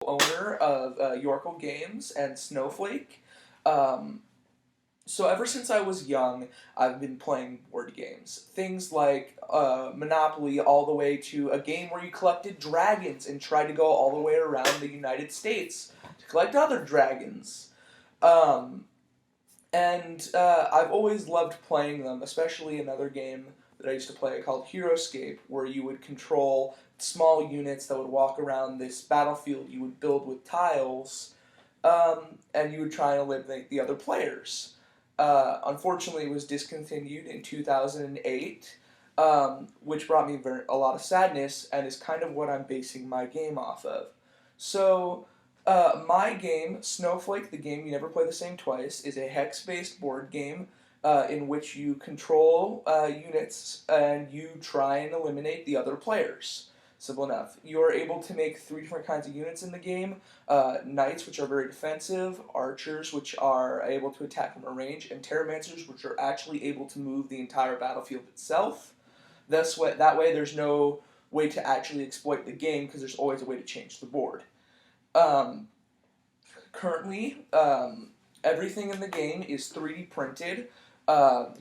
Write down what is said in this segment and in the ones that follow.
owner of Yorkle Games and Snowflake. Um, so ever since I was young, I've been playing board games. Things like Monopoly, all the way to a game where you collected dragons and tried to go all the way around the United States to collect other dragons. Um, and I've always loved playing them, especially another game that I used to play called Heroescape, where you would control small units that would walk around this battlefield you would build with tiles, and you would try and eliminate the other players. Unfortunately, it was discontinued in 2008, which brought me a lot of sadness, and is kind of what I'm basing my game off of. So, my game, Snowflake, the game you never play the same twice, is a hex-based board game in which you control units and you try and eliminate the other players. Simple enough. You are able to make three different kinds of units in the game. Knights, which are very defensive, archers, which are able to attack from a range, and terramancers, which are actually able to move the entire battlefield itself. That way there's no way to actually exploit the game because there's always a way to change the board. Um, Currently, everything in the game is 3D printed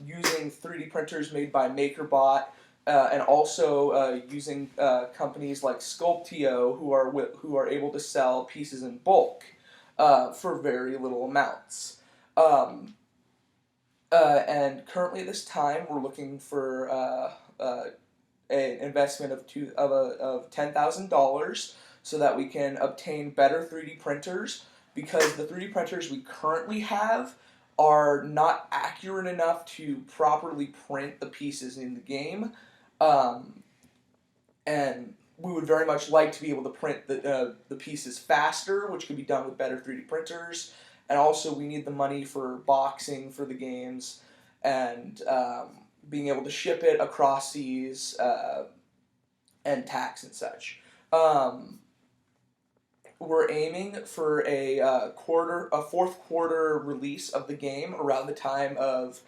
using 3D printers made by MakerBot, and also using companies like Sculptio, who are able to sell pieces in bulk for very little amounts. And currently, at this time, we're looking for an investment of $10,000 so that we can obtain better 3D printers, because the 3D printers we currently have are not accurate enough to properly print the pieces in the game. Um, and we would very much like to be able to print the pieces faster, which could be done with better 3D printers. And also, we need the money for boxing for the games and being able to ship it across seas and tax and such. Um, we're aiming for a fourth quarter release of the game around the time of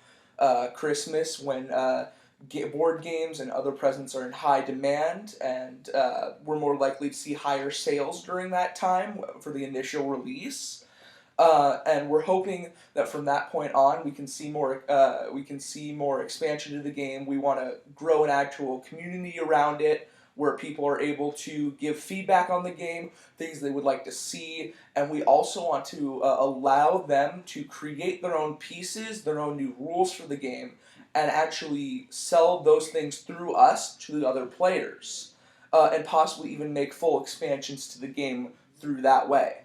Christmas, when board games and other presents are in high demand, and we're more likely to see higher sales during that time for the initial release. And we're hoping that from that point on, we can see more expansion to the game. We want to grow an actual community around it, where people are able to give feedback on the game, things they would like to see, and we also want to allow them to create their own pieces, their own new rules for the game, and actually sell those things through us to the other players, and possibly even make full expansions to the game through that way.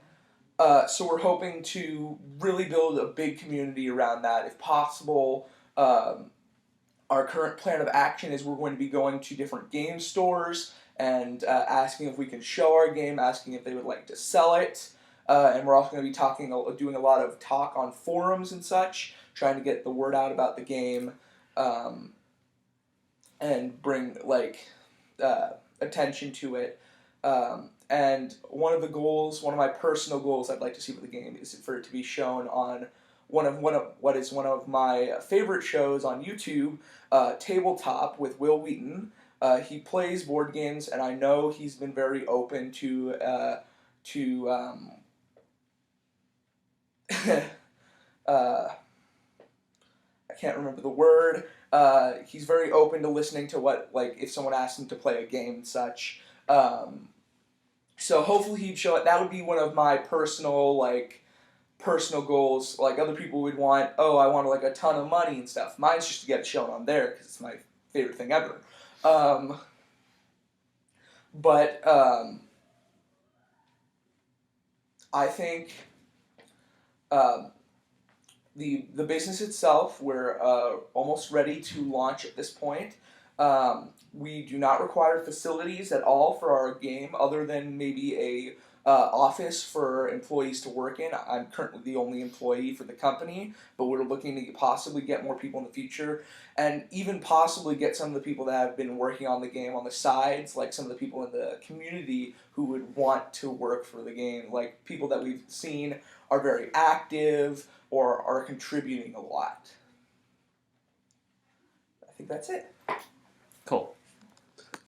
So we're hoping to really build a big community around that, if possible. Our current plan of action is we're going to be going to different game stores and asking if we can show our game, asking if they would like to sell it. And we're also going to be doing a lot of talk on forums and such, trying to get the word out about the game, and bring attention to it. And one of my personal goals I'd like to see for the game is for it to be shown on one of my favorite shows on YouTube, Tabletop with Will Wheaton. He plays board games, and I know he's been very open to I can't remember the word. He's very open to listening to if someone asks him to play a game and such. So hopefully he'd show it. That would be one of my personal goals. Like, other people would want, I want a ton of money and stuff. Mine's just to get it shown on there because it's my favorite thing ever. But I think the business itself, we're almost ready to launch at this point. We do not require facilities at all for our game, other than maybe a office for employees to work in. I'm currently the only employee for the company, but we're looking to possibly get more people in the future, and even possibly get some of the people that have been working on the game on the sides, like some of the people in the community who would want to work for the game. Like, people that we've seen are very active or are contributing a lot. I think that's it. Cool.